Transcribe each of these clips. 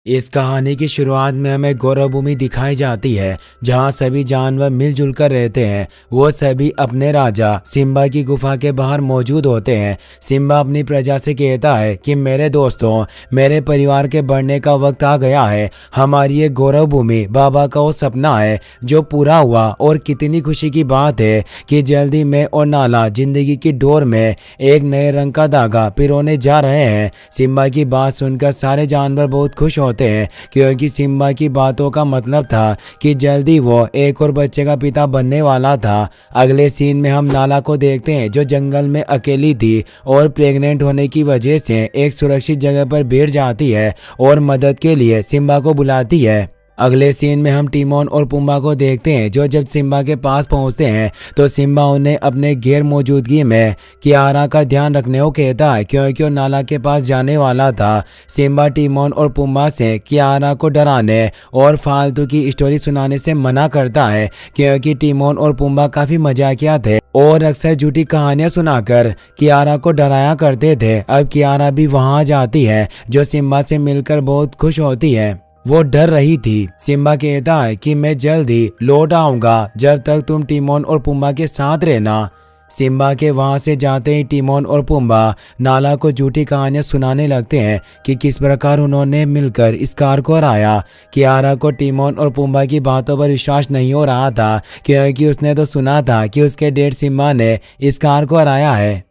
इस कहानी की शुरुआत में हमें गौरव भूमि दिखाई जाती है जहां सभी जानवर मिलजुल कर रहते हैं। वो सभी अपने राजा सिम्बा की गुफा के बाहर मौजूद होते हैं। सिम्बा अपनी प्रजा से कहता है कि मेरे दोस्तों, मेरे परिवार के बढ़ने का वक्त आ गया है। हमारी ये गौरव भूमि बाबा का वो सपना है जो पूरा हुआ, और कितनी खुशी की बात है कि जल्दी मैं और नाला जिंदगी की डोर में एक नए रंग का धागा पिरोने जा रहे हैं। सिम्बा की बात सुनकर सारे जानवर बहुत खुश होते हैं क्योंकि सिम्बा की बातों का मतलब था कि जल्दी वो एक और बच्चे का पिता बनने वाला था। अगले सीन में हम नाला को देखते हैं जो जंगल में अकेली थी और प्रेग्नेंट होने की वजह से एक सुरक्षित जगह पर बैठ जाती है और मदद के लिए सिम्बा को बुलाती है। अगले सीन में हम टिमोन और पुम्बा को देखते हैं जो जब सिम्बा के पास पहुंचते हैं तो सिम्बा उन्हें अपने गैर मौजूदगी में कियारा का ध्यान रखने को कहता है क्योंकि वो नाला के पास जाने वाला था। सिम्बा टिमोन और पुम्बा से कियारा को डराने और फालतू की स्टोरी सुनाने से मना करता है क्योंकि टिमोन और पुम्बा काफी मजाकिया थे और अक्सर झूठी कहानियां सुनाकर कियारा को डराया करते थे। अब कियारा भी वहां जाती है जो सिम्बा से मिलकर बहुत खुश होती है। वो डर रही थी। सिम्बा कहता है कि मैं जल्द ही लौट आऊंगा, जब तक तुम टिमोन और पुम्बा के साथ रहना। सिम्बा के वहां से जाते ही टिमोन और पुम्बा नाला को झूठी कहानियां सुनाने लगते हैं कि किस प्रकार उन्होंने मिलकर इस कार को हराया। कियारा को टिमोन और पुम्बा की बातों पर विश्वास नहीं हो रहा था क्योंकि उसने तो सुना था कि उसके डैड सिम्बा ने इस कार को हराया है।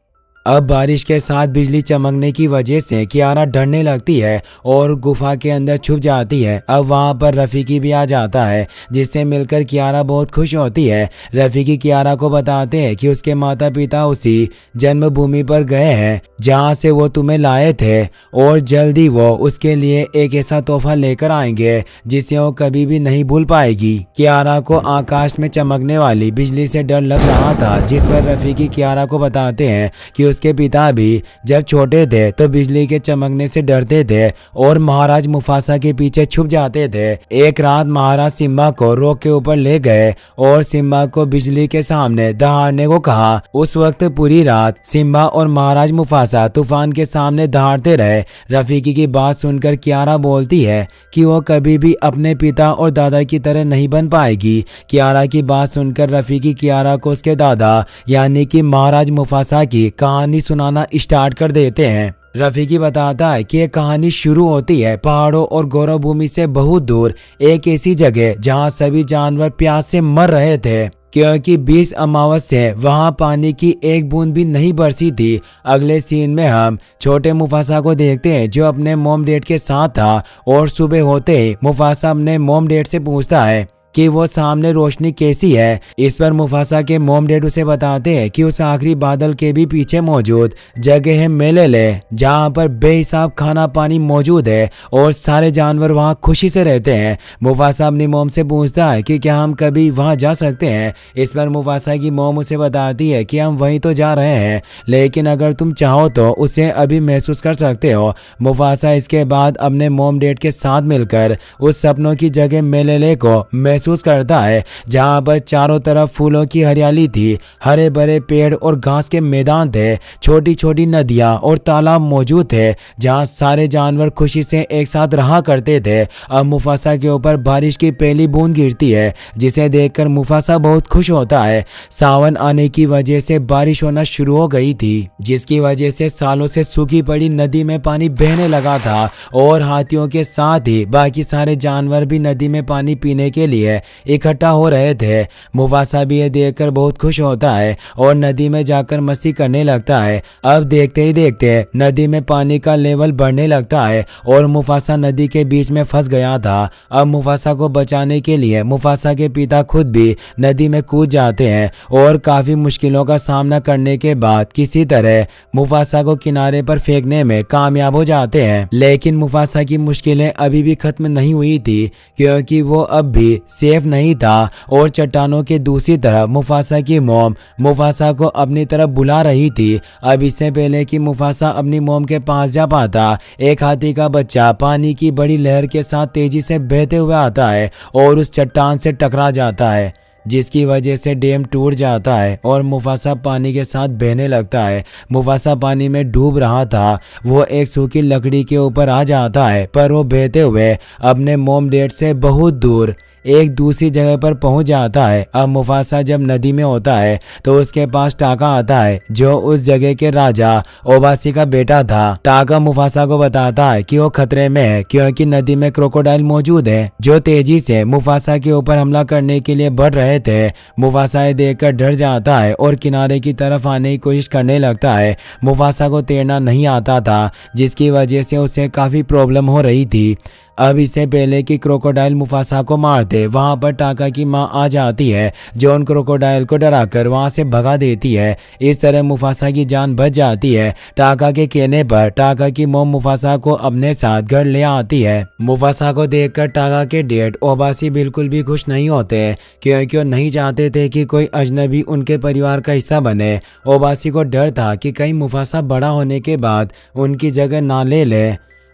अब बारिश के साथ बिजली चमकने की वजह से कियारा डरने लगती है और गुफा के अंदर छुप जाती है। अब वहां पर रफीकी भी आ जाता है जिससे मिलकर कियारा बहुत खुश होती है। रफीकी कियारा को बताते हैं कि उसके माता पिता उसी जन्मभूमि पर गए हैं जहां से वो तुम्हें लाए थे और जल्दी वो उसके लिए एक ऐसा तोहफा लेकर आएंगे जिसे वो कभी भी नहीं भूल पाएगी। कियारा को आकाश में चमकने वाली बिजली से डर लग रहा था, जिस पर रफीकी कियारा को बताते हैं कि उसके पिता भी जब छोटे थे तो बिजली के चमकने से डरते थे और महाराज मुफासा के पीछे छुप जाते थे। एक रात महाराज सिम्बा को रॉक के ऊपर ले गए और सिम्बा को बिजली के सामने दहाड़ने को कहा। उस वक्त पूरी रात सिम्बा और महाराज मुफासा तूफान के सामने दहाड़ते रहे। रफीकी की बात सुनकर कियारा बोलती है कि वो कभी भी अपने पिता और दादा की तरह नहीं बन पाएगी। कियारा की बात सुनकर रफीकी कियारा को उसके दादा यानी कि महाराज मुफासा की कहानी सुनाना स्टार्ट कर देते हैं। रफीकी बताता है कि यह कहानी शुरू होती है पहाड़ों और गौरव भूमि से बहुत दूर एक ऐसी जगह जहां सभी जानवर प्यास से मर रहे थे क्योंकि 20 अमावस से वहां पानी की एक बूंद भी नहीं बरसी थी। अगले सीन में हम छोटे मुफासा को देखते हैं जो अपने मॉम डैड के साथ था और सुबह होते ही मुफासा अपने मॉम डैड से पूछता है कि वो सामने रोशनी कैसी है। इस पर मुफासा के मॉम डैड उसे बताते हैं कि उस आखिरी बादल के भी पीछे मौजूद जगह है मेलेले जहाँ पर बेहिसाब खाना पानी मौजूद है और सारे जानवर वहाँ खुशी से रहते हैं। मुफासा अपनी मॉम से पूछता है कि क्या हम कभी वहाँ जा सकते हैं। इस पर मुफासा की मॉम उसे बताती है कि हम वहीं तो जा रहे हैं, लेकिन अगर तुम चाहो तो उसे अभी महसूस कर सकते हो। मुफासा इसके बाद अपने मॉम डैड के साथ मिलकर उस सपनों की जगह मेलेले को महसूस करता है जहां पर चारों तरफ फूलों की हरियाली थी, हरे भरे पेड़ और घास के मैदान थे, छोटी छोटी नदियां और तालाब मौजूद थे जहां सारे जानवर खुशी से एक साथ रहा करते थे। अब मुफासा के ऊपर बारिश की पहली बूंद गिरती है जिसे देखकर मुफासा बहुत खुश होता है। सावन आने की वजह से बारिश होना शुरू हो गई थी जिसकी वजह से सालों से सूखी पड़ी नदी में पानी बहने लगा था और हाथियों के साथ ही बाकी सारे जानवर भी नदी में पानी पीने के लिए इकट्ठा हो रहे थे। मुफासा भी ये देखकर बहुत खुश होता है और नदी में जाकर मस्ती करने लगता है। अब देखते ही देखते नदी में पानी का लेवल बढ़ने लगता है और मुफासा नदी के बीच में फंस गया था। अब मुफासा को बचाने के लिए मुफासा के पिता खुद भी नदी में कूद जाते हैं और काफी मुश्किलों का सामना करने के बाद किसी तरह मुफासा को किनारे पर फेंकने में कामयाब हो जाते हैं। लेकिन मुफासा की मुश्किलें अभी भी खत्म नहीं हुई थी क्योंकि वो अब भी सेफ नहीं था और चट्टानों के दूसरी तरफ मुफासा की मॉम मुफासा को अपनी तरफ बुला रही थी। अब इससे पहले कि मुफासा अपनी मॉम के पास जा पाता, एक हाथी का बच्चा पानी की बड़ी लहर के साथ तेजी से बहते हुए आता है और उस चट्टान से टकरा जाता है। जिसकी वजह से डैम टूट जाता है और मुफासा पानी के साथ बहने लगता है। मुफासा पानी में डूब रहा था, वो एक सूखी लकड़ी के ऊपर आ जाता है, पर वो बहते हुए अपने मॉम डैड से बहुत दूर एक दूसरी जगह पर पहुंच जाता है। अब मुफासा जब नदी में होता है तो उसके पास टाका आता है, जो उस जगह के राजा ओबासी का बेटा था। टाका मुफासा को बताता है कि वो खतरे में है क्योंकि नदी में क्रोकोडाइल मौजूद है जो तेजी से मुफासा के ऊपर हमला करने के लिए बढ़ रहे थे। मुफासा ये देखकर डर जाता है और किनारे की तरफ आने की कोशिश करने लगता है। मुफासा को तैरना नहीं आता था, जिसकी वजह से उसे काफी प्रॉब्लम हो रही थी। अब इससे पहले कि क्रोकोडाइल मुफासा को मार दे, वहां पर टाका की मां आ जाती है, जो उन क्रोकोडाइल को डराकर वहां से भगा देती है। इस तरह मुफासा की जान बच जाती है। टाका के कहने पर टाका की मॉम मुफासा को अपने साथ घर ले आती है। मुफासा को देखकर टाका के डैड ओबासी बिल्कुल भी खुश नहीं होते, क्योंकि वो नहीं चाहते थे कि कोई अजनबी उनके परिवार का हिस्सा बने। ओबासी को डर था कि कहीं मुफासा बड़ा होने के बाद उनकी जगह ना ले ले।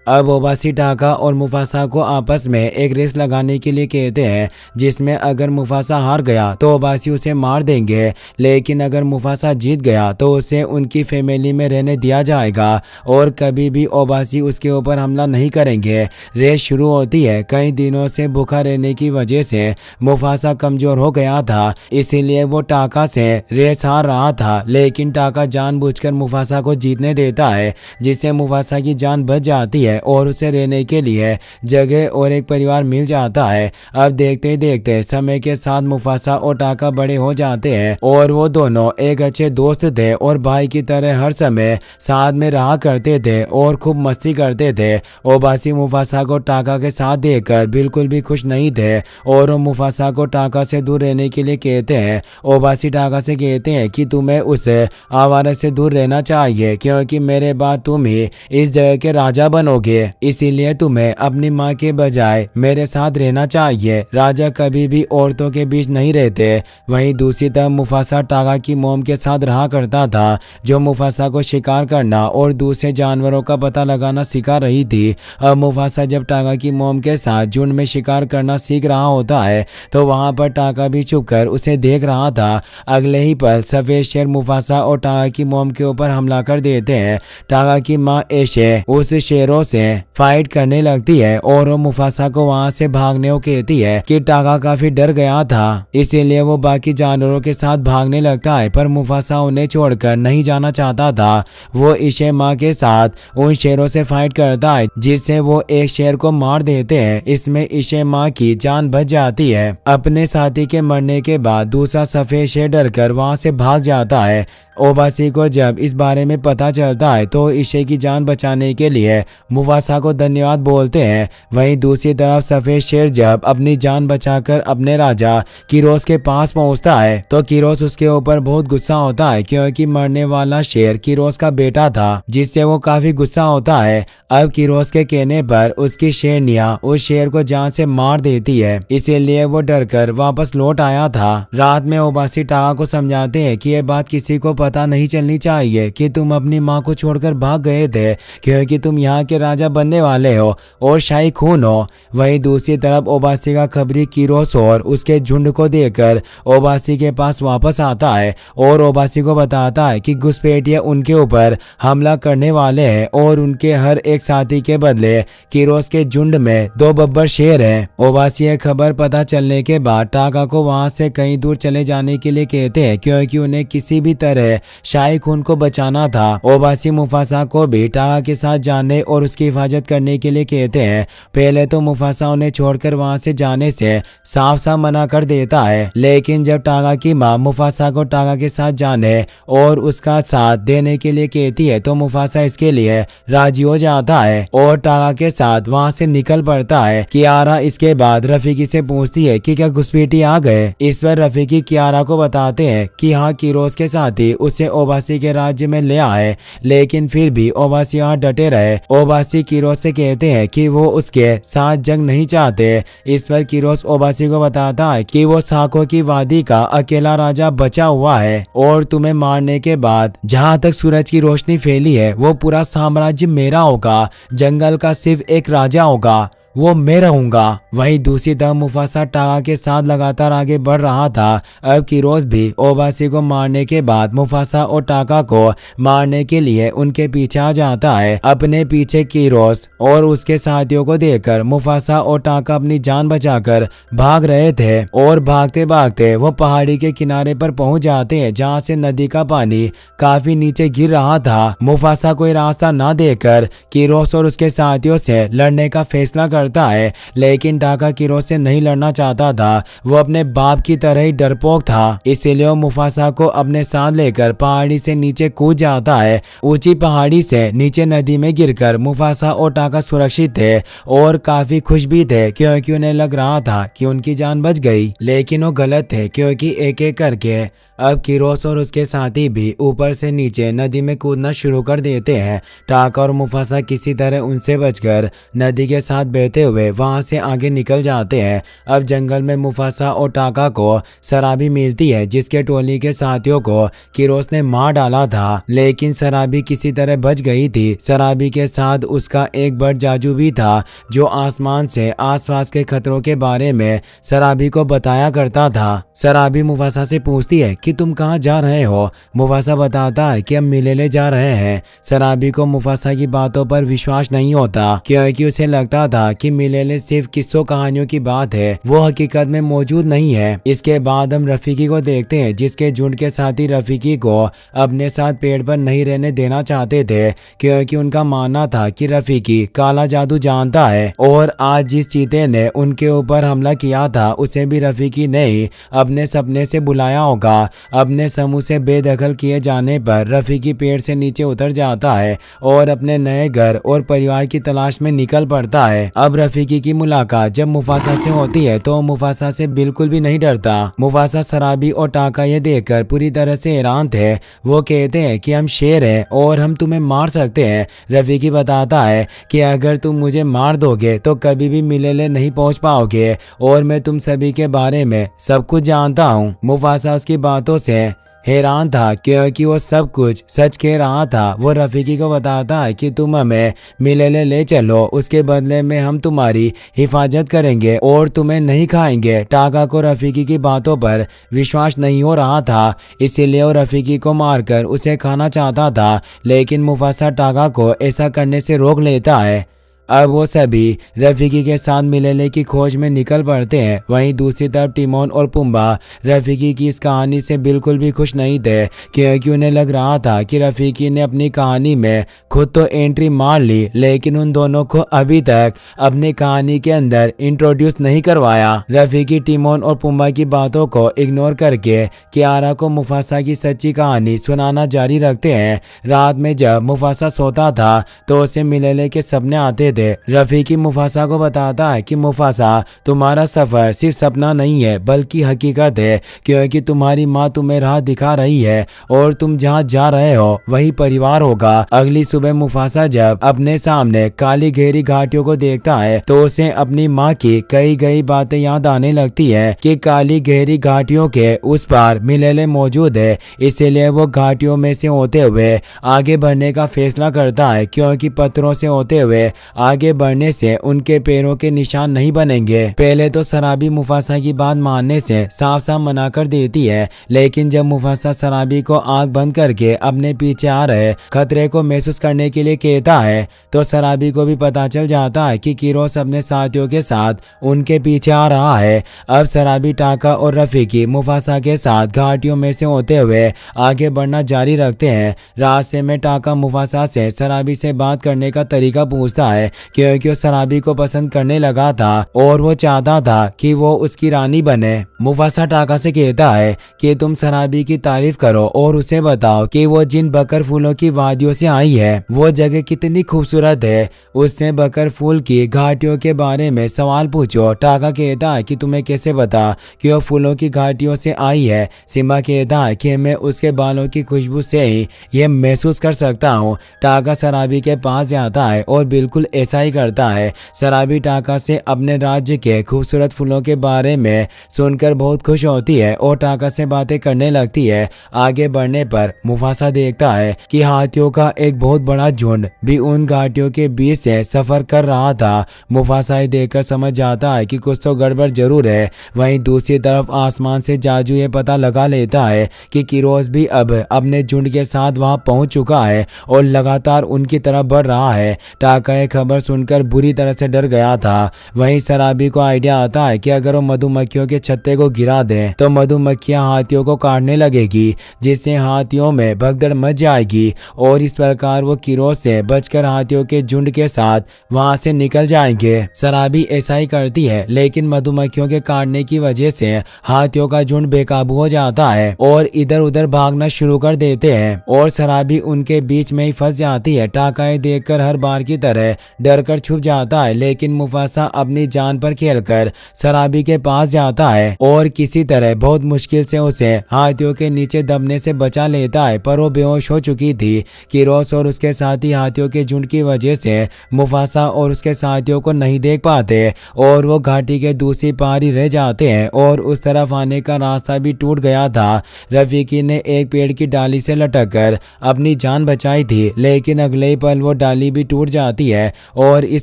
अब ओबासी टाका और मुफासा को आपस में एक रेस लगाने के लिए कहते हैं, जिसमें अगर मुफासा हार गया तो ओबासी उसे मार देंगे, लेकिन अगर मुफासा जीत गया तो उसे उनकी फैमिली में रहने दिया जाएगा और कभी भी ओबासी उसके ऊपर हमला नहीं करेंगे। रेस शुरू होती है। कई दिनों से भूखा रहने की वजह से मुफासा कमजोर हो गया था, इसीलिए वो टाका से रेस हार रहा था, लेकिन टाका जानबूझकर मुफासा को जीतने देता है, जिससे मुफासा की जान बच जाती है और उसे रहने के लिए जगह और एक परिवार मिल जाता है। अब देखते ही देखते समय के साथ मुफासा और टाका बड़े हो जाते हैं और वो दोनों एक अच्छे दोस्त थे और भाई की तरह हर समय साथ में रहा करते थे और खूब मस्ती करते थे। ओबासी मुफासा को टाका के साथ देखकर बिल्कुल भी खुश नहीं थे और वो मुफासा को टाका से दूर रहने के लिए कहते हैं। ओबासी टाका से कहते हैं कि तुम्हें उस आवारा से दूर रहना चाहिए, क्योंकि मेरे बाद तुम ही इस जगह के राजा बनोगे, इसीलिए तुम्हें अपनी माँ के बजाय मेरे साथ रहना चाहिए। राजा कभी भी औरतों के बीच नहीं रहते। वहीं दूसरी तरफ मुफासा टाका की मॉम के साथ रहा करता था, जो मुफासा को शिकार करना और दूसरे जानवरों का पता लगाना सिखा रही थी। अब मुफासा जब टाका की मॉम के साथ झुंड में शिकार करना सीख रहा होता है तो वहां पर टाका भी छुपकर उसे देख रहा था। अगले ही पल सफेद शेर मुफासा और टाका की मॉम के ऊपर हमला कर देते हैं। टाका की माँ एशे उस शेरों से फाइट करने लगती है और वो मुफासा को वहां से भागने को कहती है कि टाका काफी डर गया था, इसीलिए वो बाकी जानवरों के साथ भागने लगता है, पर मुफासा उन्हें छोड़कर नहीं जाना चाहता था। वो इशे माँ के साथ उन शेरों से फाइट करता है, जिससे वो एक शेर को मार देते हैं। इसमें इशे माँ की जान बच जाती है। अपने साथी के मरने के बाद दूसरा सफेद शेर डरकर वहां से भाग जाता है। ओबासी को जब इस बारे में पता चलता है तो इशे की जान बचाने के लिए मुफासा को धन्यवाद बोलते हैं। वहीं दूसरी तरफ सफेद शेर जब अपनी जान बचाकर अपने राजा किरोस के पास पहुंचता है तो किरोस उसके ऊपर बहुत गुस्सा होता है, क्योंकि मरने वाला शेर किरोस का बेटा था, जिससे वो काफी गुस्सा होता है। अब किरोस के कहने पर उसकी शेरनियां उस शेर को जान से मार देती है, इसीलिए वो डरकर वापस लौट आया था। रात में ओबासी टाका को समझाते हैं कि ये बात किसी को पता नहीं चलनी चाहिए कि तुम अपनी माँ को छोड़कर भाग गए थे, क्योंकि तुम यहाँ के राजा बनने वाले हो और शाही खून हो। वहीं दूसरी तरफ ओबासी का खबरी किरोस और उसके झुंड को देखकर ओबासी के पास वापस आता है और ओबासी को बताता है कि घुसपैठिए उनके ऊपर हमला करने वाले हैं और उनके हर एक साथी के बदले किरोस के झुंड में 2 बब्बर शेर हैं। ओबासी खबर पता चलने के बाद टाका को वहां से कहीं दूर चले जाने के लिए कहते हैं, क्योंकि उन्हें किसी भी तरह शाही खून को बचाना था। ओबासी मुफासा को भी टाका के साथ जाने और उसकी हिफाजत करने के लिए कहते हैं। पहले तो मुफासा उन्हें छोड़कर वहां से जाने से साफ साफ मना कर देता है, लेकिन जब टाका की मां मुफासा को टाका के साथ जाने और उसका साथ देने के लिए कहती है तो मुफासा इसके लिए राजी हो जाता है और टाका के साथ वहां से निकल पड़ता है। कियारा इसके बाद रफीकी से पूछती है कि क्या घुसपैठी आ गए। इस पर रफीकी कियारा को बताते हैं कि हाँ, किरोस के साथी उसे ओबासी के राज्य में ले आए, लेकिन फिर भी ओबासी यहाँ डटे रहे। ओबासी किरोस से कहते हैं कि वो उसके साथ जंग नहीं चाहते। इस पर किरोस ओबासी को बताता है कि वो साको की वादी का अकेला राजा बचा हुआ है और तुम्हें मारने के बाद जहाँ तक सूरज की रोशनी फैली है वो पूरा साम्राज्य मेरा होगा। जंगल का सिर्फ एक राजा होगा, वो मैं रहूंगा। वहीं दूसरी तरफ मुफासा टाका के साथ लगातार आगे बढ़ रहा था। अब कीरोस भी ओबासी को मारने के बाद मुफासा और टाका को मारने के लिए उनके पीछे आ जाता है। अपने पीछे कीरोस और उसके साथियों को देखकर मुफासा और टाका अपनी जान बचाकर भाग रहे थे और भागते भागते वो पहाड़ी के किनारे पर पहुंच जाते हैं जहां से नदी का पानी काफी नीचे गिर रहा था। मुफासा कोई रास्ता ना देकर कीरोस और उसके साथियों से लड़ने का फैसला करता है, लेकिन टाका कीरोस से नहीं लड़ना चाहता था। वो अपने बाप की तरह ही डरपोक था, इसीलिए वो मुफासा को अपने साथ लेकर पहाड़ी से नीचे कूद जाता है। ऊंची पहाड़ी से नीचे नदी में गिरकर मुफासा और टाका सुरक्षित थे और काफी खुश भी थे, क्योंकि उन्हें लग रहा था कि उनकी जान बच गई। लेकिन वो गलत थे, क्योंकि एक एक करके अब कीरोस और उसके साथी भी ऊपर से नीचे नदी में कूदना शुरू कर देते हैं। टाका और मुफासा किसी तरह उनसे बचकर नदी के साथ बहते हुए वहां से आगे निकल जाते हैं। अब जंगल में मुफासा और टाका को शराबी मिलती है, जिसके टोली के साथियों को कीरोस ने मार डाला था, लेकिन शराबी किसी तरह बच गई थी। शराबी के साथ उसका एक बड़ जाजू भी था, जो आसमान से आसपास के खतरों के बारे में शराबी को बताया करता था। शराबी मुफासा से पूछती है कि तुम कहाँ जा रहे हो। मुफासा बताता है कि हम मिलेले जा रहे हैं। शराबी को मुफासा की बातों पर विश्वास नहीं होता, क्योंकि उसे लगता था कि मिलेले सिर्फ किस्सों कहानियों की बात है, वो हकीकत में मौजूद नहीं है। इसके बाद हम रफीकी को देखते हैं, जिसके झुंड के साथी रफीकी को अपने साथ पेड़ पर नहीं रहने देना चाहते थे, क्योंकि उनका मानना था कि रफीकी काला जादू जानता है और आज जिस चीते ने उनके ऊपर हमला किया था उसे भी रफीकी ने ही अपने सपने से बुलाया होगा। अपने समूह से बेदखल किए जाने पर रफीकी पेड़ से नीचे उतर जाता है और अपने नए घर और परिवार की तलाश में निकल पड़ता है। अब रफीकी की मुलाकात जब मुफासा से होती है तो मुफासा से बिल्कुल भी नहीं डरता। मुफासा, शराबी और टाका ये देखकर पूरी तरह से हैरान थे। वो कहते हैं कि हम शेर हैं और हम तुम्हें मार सकते हैं। रफीकी बताता है कि अगर तुम मुझे मार दोगे तो कभी भी मिलेले नहीं पहुंच पाओगे और मैं तुम सभी के बारे में सब कुछ जानता हूँ। मुफासा उसकी बातों से हैरान था, क्योंकि वो सब कुछ सच कह रहा था। वो रफीकी को बताता है कि तुम हमें मिलेले ले चलो, उसके बदले में हम तुम्हारी हिफाजत करेंगे और तुम्हें नहीं खाएंगे। टाका को रफीकी की बातों पर विश्वास नहीं हो रहा था, इसीलिए वो रफीकी को मारकर उसे खाना चाहता था, लेकिन मुफासा टाका को ऐसा करने से रोक लेता है। अब वो सभी रफीकी के साथ मिलेले की खोज में निकल पड़ते हैं। वहीं दूसरी तरफ टिमोन और पुम्बा रफीकी की इस कहानी से बिल्कुल भी खुश नहीं थे, क्योंकि उन्हें लग रहा था कि रफीकी ने अपनी कहानी में खुद तो एंट्री मार ली, लेकिन उन दोनों को अभी तक अपनी कहानी के अंदर इंट्रोड्यूस नहीं करवाया। रफीकी टिमोन और पुम्बा की बातों को इग्नोर करके कियारा को मुफासा की सच्ची कहानी सुनाना जारी रखते हैं। रात में जब मुफासा सोता था तो उसे मिलेले के सपने आते थे। रफीकी मुफासा को बताता है कि मुफासा, तुम्हारा सफर सिर्फ सपना नहीं है बल्कि हकीकत है, क्योंकि तुम्हारी माँ तुम्हें राह दिखा रही है और तुम जहाँ जा रहे हो वही परिवार होगा। अगली सुबह मुफासा जब अपने सामने काली गहरी घाटियों को देखता है तो उसे अपनी माँ की कही गई बातें याद आने लगती है कि काली गहरी घाटियों के उस पार मिलेले मौजूद है। इसीलिए वो घाटियों में से होते हुए आगे बढ़ने का फैसला करता है, क्योंकि पत्थरों से होते हुए आगे बढ़ने से उनके पैरों के निशान नहीं बनेंगे। पहले तो शराबी मुफासा की बात मानने से साफ साफ मना कर देती है, लेकिन जब मुफासा शराबी को आंख बंद करके अपने पीछे आ रहे खतरे को महसूस करने के लिए कहता है तो शराबी को भी पता चल जाता है कि कीरोस अपने साथियों के साथ उनके पीछे आ रहा है। अब शराबी, टाका और रफीकी मुफासा के साथ घाटियों में से होते हुए आगे बढ़ना जारी रखते हैं। रास्ते में टाका मुफासा से शराबी से बात करने का तरीका पूछता है, क्योंकि वो शराबी को पसंद करने लगा था और वो चाहता था कि वो उसकी रानी बने। मुफासा टाका से कहता है कि तुम शराबी की तारीफ करो और उसे बताओ कि वो जिन बकर फूलों की वादियों से आई है वो जगह कितनी खूबसूरत है। उससे बकर फूल की घाटियों के बारे में सवाल पूछो। टाका कहता है कि तुम्हें कैसे पता कि वो फूलों की घाटियों से आई है। सिम्बा कहता है कि मैं उसके बालों की खुशबू से ही ये महसूस कर सकता हूँ। टाका शराबी के पास जाता है और बिल्कुल ऐसा ही करता है। शराबी टाका से अपने राज्य के खूबसूरत फूलों के बारे में सुनकर बहुत खुश होती है और टाका से बातें करने लगती है। आगे बढ़ने पर मुफासा देखता है कि हाथियों का एक बहुत बड़ा झुंड भी उन घाटियों के बीच से सफर कर रहा था। मुफासा ये देखकर समझ जाता है कि कुछ तो गड़बड़ जरूर है। वहीं दूसरी तरफ आसमान से जाजू ये पता लगा लेता है कि किरोस भी अब अपने झुंड के साथ वहां पहुंच चुका है और लगातार उनकी तरफ बढ़ रहा है। टाका ये खबर सुनकर बुरी तरह से डर गया था। वहीं शराबी को आइडिया आता है कि अगर वो मधुमक्खियों के छत्ते को गिरा दें तो मधुमक्खियां हाथियों को काटने लगेगी, जिससे हाथियों में भगदड़ मच जाएगी और इस प्रकार वो किरोस से बचकर हाथियों के झुंड के साथ वहां से निकल जाएंगे। शराबी ऐसा ही करती है, लेकिन मधुमक्खियों के काटने की वजह से हाथियों का झुंड बेकाबू हो जाता है और इधर उधर भागना शुरू कर देते हैं और शराबी उनके बीच में ही फंस जाती है। टाका ये देखकर हर बार की तरह डर कर छुप जाता है, लेकिन मुफासा अपनी जान पर खेलकर शराबी के पास जाता है और किसी तरह बहुत मुश्किल से उसे हाथियों के नीचे दबने से बचा लेता है, पर वो बेहोश हो चुकी थी। किरोस और उसके साथी हाथियों के झुंड की वजह से मुफासा और उसके साथियों को नहीं देख पाते और वो घाटी के दूसरी पार ही रह जाते हैं और उस तरफ आने का रास्ता भी टूट गया था। रफीकी ने एक पेड़ की डाली से लटककर अपनी जान बचाई थी, लेकिन अगले ही पल वो डाली भी टूट जाती है और इस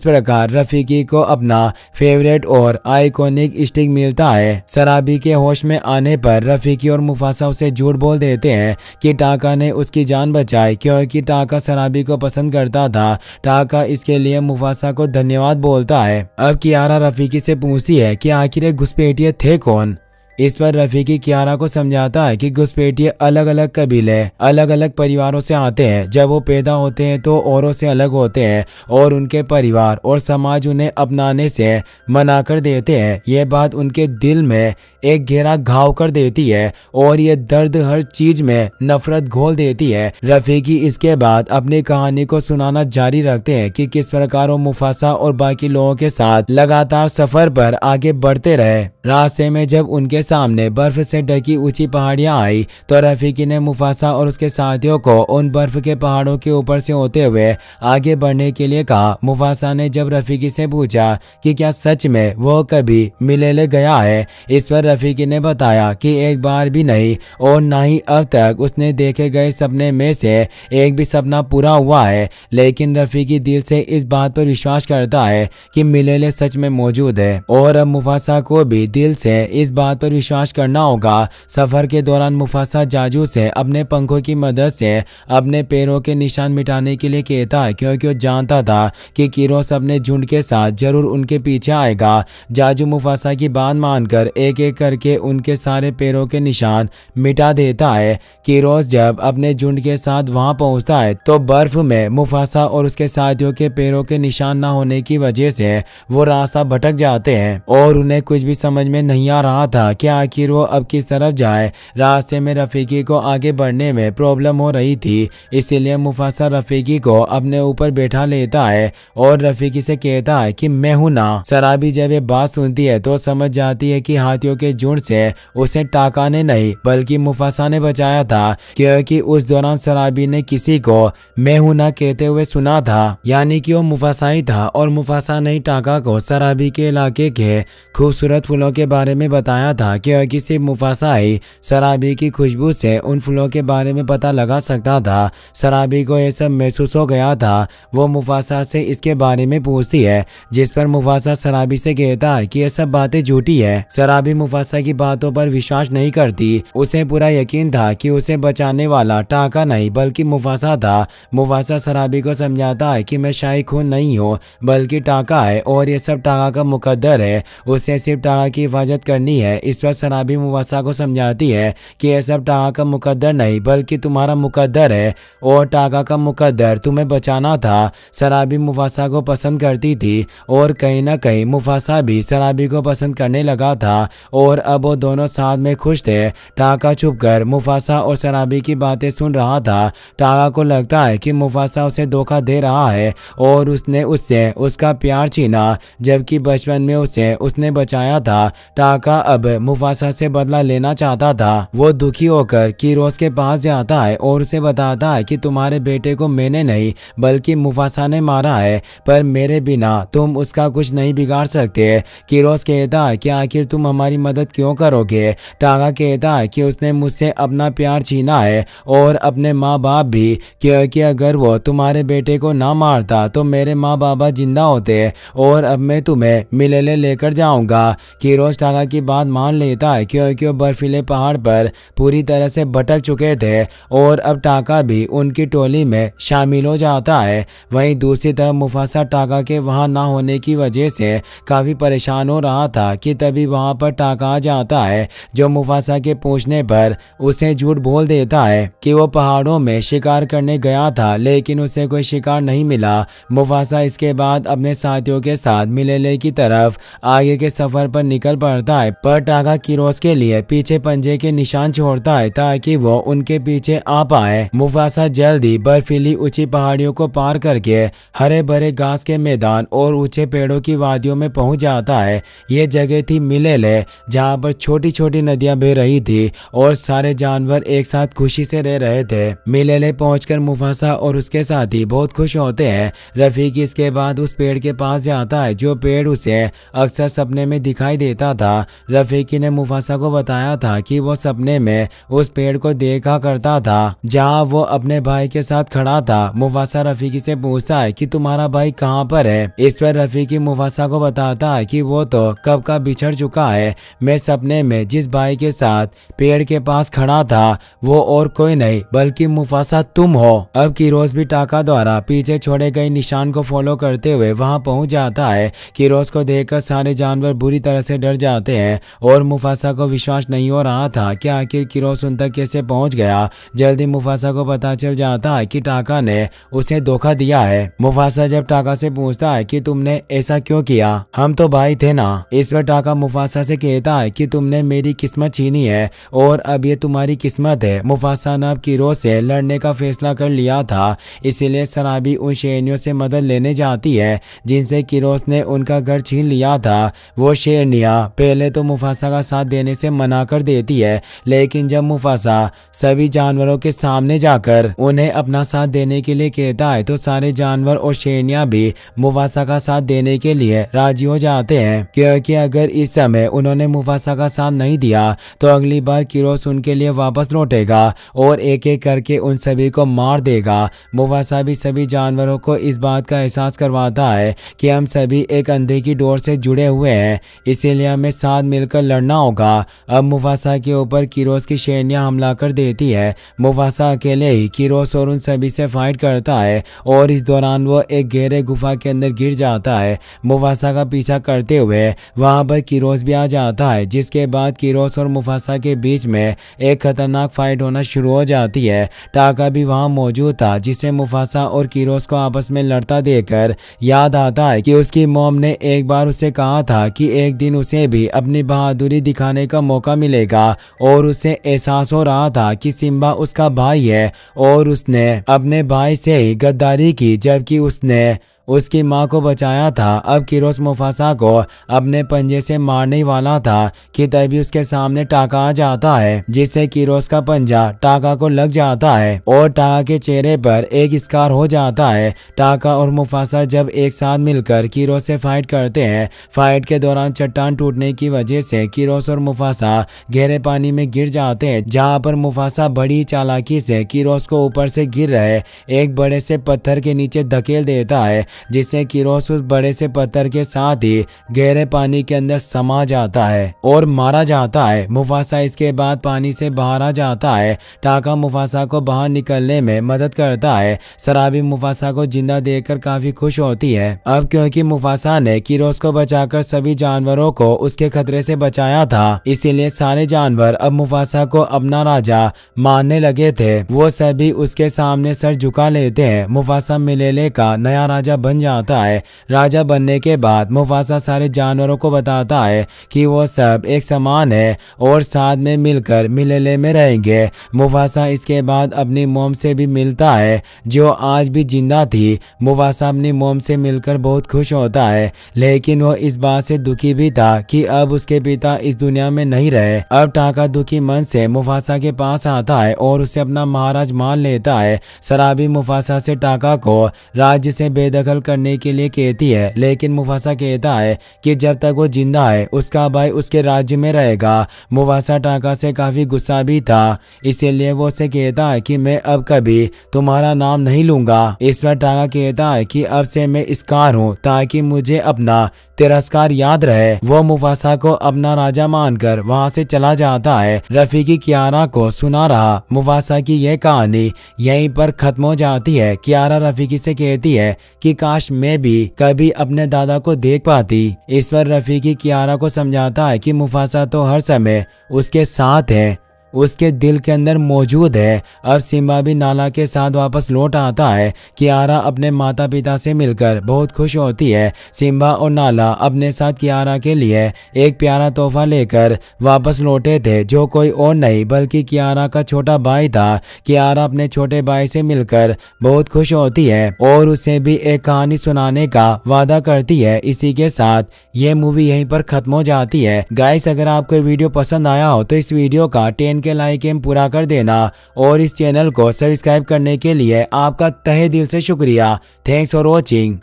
प्रकार रफीकी को अपना फेवरेट और आइकॉनिक स्टिक मिलता है। शराबी के होश में आने पर रफीकी और मुफासा उसे झूठ बोल देते हैं कि टाका ने उसकी जान बचाई, क्योंकि टाका शराबी को पसंद करता था। टाका इसके लिए मुफासा को धन्यवाद बोलता है। अब कियारा रफीकी से पूछती है कि आखिर ये घुसपैठिए थे कौन। इस पर रफीकी कियारा को समझाता है कि घुसपैठिए अलग अलग कबीले अलग अलग परिवारों से आते हैं। जब वो पैदा होते हैं तो औरों से अलग होते हैं और उनके परिवार और समाज उन्हें अपनाने से मना कर देते हैं। ये बात उनके दिल में एक गहरा घाव कर देती है और ये दर्द हर चीज में नफरत घोल देती है। रफीकी इसके बाद अपनी कहानी को सुनाना जारी रखते हैं कि किस प्रकार वो मुफासा और बाकी लोगों के साथ लगातार सफर पर आगे बढ़ते रहे। रास्ते में जब उनके सामने बर्फ से ढकी ऊंची पहाड़ियां आई तो रफीकी ने मुफासा और उसके साथियों को उन बर्फ के पहाड़ों के ऊपर से होते हुए आगे बढ़ने के लिए कहा। मुफासा ने जब रफीकी से पूछा कि क्या सच में वो कभी मिलेले गया है, इस पर रफीकी ने बताया कि एक बार भी नहीं और ना ही अब तक उसने देखे गए सपने में से एक भी सपना पूरा हुआ है। लेकिन रफीकी दिल से इस बात पर विश्वास करता है कि मिलेले सच में मौजूद है और अब मुफासा को भी दिल से इस बात पर विश्वास करना होगा। सफर के दौरान मुफासा जाजू से अपने पंखों की मदद से अपने पैरों के निशान मिटाने के लिए कहता है, क्योंकि वो जानता था कि किरोस अपने झुंड के साथ जरूर उनके पीछे आएगा। जाजू मुफासा की बात मानकर एक एक करके उनके सारे पैरों के निशान मिटा देता है। किरोस जब अपने झुंड के साथ वहां पहुंचता है तो बर्फ में मुफासा और उसके साथियों के पैरों के निशान न होने की वजह से वो रास्ता भटक जाते हैं और उन्हें कुछ भी समझ में नहीं आ रहा था कि आखिर वो अब किस तरफ जाए। रास्ते में रफीकी को आगे बढ़ने में प्रॉब्लम हो रही थी, इसीलिए मुफासा रफीकी को अपने ऊपर बैठा लेता है और रफीकी से कहता है कि मैं हूं ना। शराबी जब ये बात सुनती है तो समझ जाती है कि हाथियों के झुंड से उसे टाका ने नहीं बल्कि मुफासा ने बचाया था, क्योंकि उस दौरान शराबी ने किसी को मैं हूं ना कहते हुए सुना था, यानी कि वो मुफासा ही था और मुफासा ने टाका को शराबी के इलाके के खूबसूरत फूलों के बारे में बताया था, क्योंकि सिर्फ मुफासा ही शराबी की खुशबू से उन फूलों के बारे में पता लगा सकता था। शराबी को यह सब महसूस हो गया था। वो मुफासा से इसके बारे में पूछती है, जिस पर मुफासा शराबी से कहता है कि यह सब बातें झूठी है। शराबी मुफासा की बातों पर विश्वास नहीं करती। उसे पूरा यकीन था कि उसे बचाने वाला टाका नहीं बल्कि मुफासा था। मुफासा शराबी को समझाता है कि मैं शाही खून नहीं हूँ बल्कि टाका है और ये सब टाका का मुकद्दर है, उसे सिर्फ टाका की हिफाजत करनी है। इस पर शराबी मुफासा को समझाती है कि यह सब टाका का मुकद्दर नहीं बल्कि तुम्हारा मुकद्दर है और टाका का मुकद्दर तुम्हें बचाना था। शराबी मुफासा को पसंद करती थी और कहीं ना कहीं मुफासा भी शराबी को पसंद करने लगा था और अब वो दोनों साथ में खुश थे। टाका छुपकर मुफासा और शराबी की बातें सुन रहा था। टाका को लगता है कि मुफासा उसे धोखा दे रहा है और उसने उससे उसका प्यार छीना, जबकि बचपन में उसे उसने बचाया था। टाका अब मुफासा से बदला लेना चाहता था। वो दुखी होकर कीरोस के पास जाता है और उसे बताता है कि तुम्हारे बेटे को मैंने नहीं बल्कि मुफासा ने मारा है, पर मेरे बिना तुम उसका कुछ नहीं बिगाड़ सकते। कीरोस कहता है कि आखिर तुम हमारी मदद क्यों करोगे। टागा कहता है कि उसने मुझसे अपना प्यार छीना है और अपने माँ बाप भी, क्योंकि अगर वो तुम्हारे बेटे को ना मारता तो मेरे माँ बाबा जिंदा होते और अब मैं तुम्हें मिलेले लेकर जाऊंगा। कीरोस टागा की बात मान लेता है क्योंकि वो बर्फीले पहाड़ पर पूरी तरह से भटक चुके थे और अब टागा भी उनकी टोली में शामिल हो जाता है। वहीं दूसरी तरफ मुफासा टागा के वहां ना होने की वजह से काफी परेशान हो रहा था कि तभी वहां पर टागा आ जाता है, जो मुफासा के पूछने पर उसे झूठ बोल देता है कि वो पहाड़ों में शिकार करने गया था लेकिन उसे कोई शिकार नहीं मिला। मुफासा इसके बाद अपने साथियों के साथ मिलेले की तरफ आगे के सफर पर निकल पड़ता है, पर टागा कीरोस के लिए पीछे पंजे के निशान छोड़ता है ताकि वो उनके पीछे आ पाए। मुफासा जल्दी बर्फीली ऊंची पहाड़ियों को पार करके हरे भरे घास के मैदान और ऊंचे पेड़ों की वादियों में पहुंच जाता है। ये जगह थी मिलेले, जहां पर छोटी छोटी नदियां बह रही थी और सारे जानवर एक साथ खुशी से रह रहे थे। मिलेले पहुंचकर मुफासा और उसके साथी बहुत खुश होते हैं। रफीकी इसके बाद उस पेड़ के पास जाता है जो पेड़ उसे अक्सर सपने में दिखाई देता था। रफीकी ने मुफासा को बताया था कि वो सपने में उस पेड़ को देखा करता था जहां वो अपने भाई के साथ खड़ा था। मुफासा रफीकी से पूछता है कि तुम्हारा भाई कहां पर है। इस पर रफीकी मुफासा को बताता है कि वो तो कब का बिछड़ चुका है। मैं सपने में जिस भाई के साथ पेड़ के पास खड़ा था वो और कोई नहीं बल्कि मुफासा तुम हो। अब कीरोस भी टाका द्वारा पीछे छोड़े गए निशान को फॉलो करते हुए वहां पहुंच जाता है। कीरोस को देखकर सारे जानवर बुरी तरह से डर जाते हैं और मुफासा को विश्वास नहीं हो रहा था कि आखिर कीरोस उन तक कैसे पहुंच गया। जल्दी मुफासा को पता चल जाता है कि टाका ने उसे धोखा दिया है। मुफासा जब टाका से पूछता है कि तुमने ऐसा क्यों किया, हम तो भाई थे ना। इस पर टाका मुफासा से कहता है कि तुमने मेरी किस्मत छीनी है और अब ये तुम्हारी किस्मत है। मुफासा ने अब कीरोस से लड़ने का फैसला कर लिया था, इसीलिए सराबी उन शेरनियों से मदद लेने जाती है जिनसे कीरोस ने उनका घर छीन लिया था। वो शेरनियां पहले तो मुफासा का साथ देने से मना कर देती है, लेकिन जब मुफासा सभी जानवरों के सामने जाकर उन्हें अपना साथ देने के लिए कहता है तो सारे जानवर और शेरनियां भी मुफासा का साथ देने के लिए राजी हो जाते हैं, क्योंकि अगर इस समय उन्होंने मुफासा का साथ नहीं दिया तो अगली बार कीरोस उनके लिए वापस लौटेगा और एक एक करके उन सभी को मार देगा। मुफासा भी सभी जानवरों को इस बात का एहसास करवाता है कि हम सभी एक अंधे की डोर से जुड़े हुए हैं, इसीलिए हमें साथ मिलकर लड़ना होगा। अब मुफासा के ऊपर कीरोस की शेरनियां हमला कर देती है। मुफासा अकेले ही कीरोस और उन सभी से फाइट करता है और इस दौरान वो एक गहरे गुफा के अंदर गिर जाता है। मुफासा का पीछा करते हुए वहां पर कीरोस भी आ जाता है, जिसके बाद कीरोस और मुफासा के बीच में एक खतरनाक फाइट होना शुरू हो जाती है। टाका भी वहां मौजूद था, जिसे मुफासा और कीरोस को आपस में लड़ता देखकर याद आता है कि उसकी मॉम ने एक बार उसे कहा था कि एक दिन उसे भी अपनी बहादुरी दिखाने का मौका मिलेगा और उसे एहसास हो रहा था कि सिम्बा उसका भाई है और उसने अपने भाई से ही गद्दारी की जबकि उसने उसकी मां को बचाया था। अब कीरोस मुफासा को अपने पंजे से मारने वाला था कि तभी उसके सामने टाका आ जाता है, जिससे कीरोस का पंजा टाका को लग जाता है और टाका के चेहरे पर एक स्कार हो जाता है। टाका और मुफासा जब एक साथ मिलकर कीरोस से फाइट करते हैं, फाइट के दौरान चट्टान टूटने की वजह से कीरोस और मुफासा गहरे पानी में गिर जाते हैं, जहाँ पर मुफासा बड़ी चालाकी से कीरोस को ऊपर से गिर रहे एक बड़े से पत्थर के नीचे धकेल देता है, जिससे कीरोस उस बड़े से पत्थर के साथ ही गहरे पानी के अंदर समा जाता है और मारा जाता है। मुफासा इसके बाद पानी से बाहर आ जाता है। टाका मुफासा को बाहर निकलने में मदद करता है। सराबी मुफासा को जिंदा देखकर काफी खुश होती है। अब क्योंकि मुफासा ने कीरोस को बचाकर सभी जानवरों को उसके खतरे से बचाया था, इसीलिए सारे जानवर अब मुफासा को अपना राजा मानने लगे थे। वो सभी उसके सामने सर झुका लेते हैं। मुफासा मिलेले का नया राजा बन जाता है। राजा बनने के बाद मुफासा सारे जानवरों को बताता है कि वो सब एक समान है और साथ में मिलकर मिलेले में रहेंगे। मुफासा इसके बाद अपनी मोम से भी मिलता है जो आज भी जिंदा थी। मुफासा अपनी मोम से मिलकर बहुत खुश होता है, लेकिन वो इस बात से दुखी भी था कि अब उसके पिता इस दुनिया में नहीं रहे। अब टाका दुखी मन से मुफासा के पास आता है और उसे अपना महाराज मान लेता है। शराबी मुफासा से टाका को राज्य से बेदखल करने के लिए कहती है, लेकिन मुफासा कहता है कि जब तक वो जिंदा है उसका भाई उसके राज्य में रहेगा। मुफासा टाका से काफी गुस्सा भी था, इसीलिए वो उसे कहता है कि मैं अब कभी तुम्हारा नाम नहीं लूंगा। इस पर टाका कहता है कि अब से मैं इसकार हूँ ताकि मुझे अपना तिरस्कार याद रहे। वो मुफासा को अपना राजा मानकर वहां से चला जाता है। रफीकी कियारा को सुना रहा। मुफासा की यह कहानी यहीं पर खत्म हो जाती है। कियारा रफीकी से कहती है कि काश मैं भी कभी अपने दादा को देख पाती। इस पर रफीकी कियारा को समझाता है कि मुफासा तो हर समय उसके साथ है, उसके दिल के अंदर मौजूद है। अब सिम्बा भी नाला के साथ वापस लौट आता है। कियारा अपने माता पिता से मिलकर बहुत खुश होती है। सिम्बा और नाला अपने साथ कियारा के लिए एक प्यारा तोहफा लेकर वापस लौटे थे, जो कोई और नहीं बल्कि कियारा का छोटा भाई था। कियारा अपने छोटे भाई से मिलकर बहुत खुश होती है और उसे भी एक कहानी सुनाने का वादा करती है। इसी के साथ ये मूवी यहीं पर खत्म हो जाती है। गाइस, अगर आपको वीडियो पसंद आया हो तो इस वीडियो का 10 के लाइक एम पूरा कर देना और इस चैनल को सब्सक्राइब करने के लिए आपका तहे दिल से शुक्रिया। Thanks for watching.